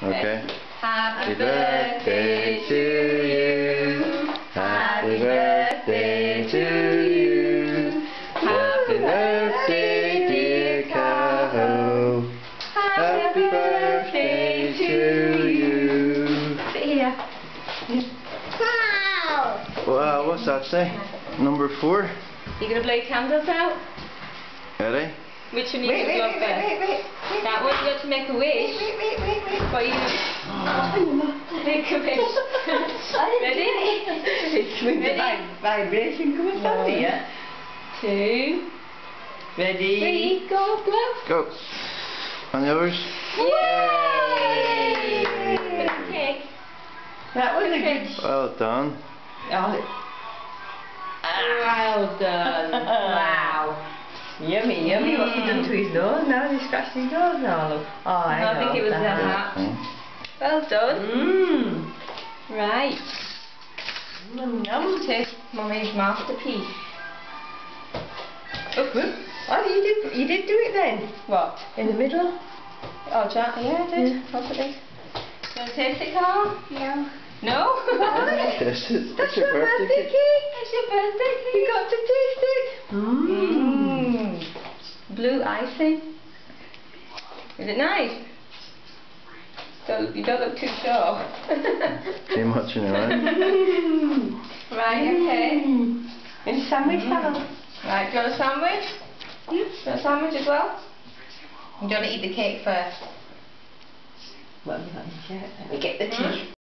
Okay. Happy birthday to you. Happy birthday to you. Happy birthday, dear Caho. Happy birthday to you. Sit here. Wow! Wow, what's that say? Number 4. You gonna blow candles out? Ready? Which one are you gonna blow first? That one you got to make a wish. Wait. What are you gonna make a wish? Ready? It's when the vibration comes on here. 2, Ready? 3, go, blow. Go. And the others? Yay! Okay. That was a good. Well done. Oh. Well done. Wow. Yummy, yummy. What's he done to his nose now? He scratched his nose now, look. Oh, I think it was the hat. Well done. Mmm. Right. Yum. Taste Mummy's masterpiece. Oh, you did do it then? What? In the middle? Oh, Jack, yeah, I did. What's it? You want to taste it, Carl? No. No? Yes, That's your your birthday cake. cake. It's your birthday cake. You got to taste it. Blue icing. Is it nice? You don't look too sure. Too much in it, right? Right, okay. And sandwich salad. Right, do you want a sandwich? Do you want a sandwich as well? You don't want to eat the cake first? What have you got in the shirt? Let me get the tea.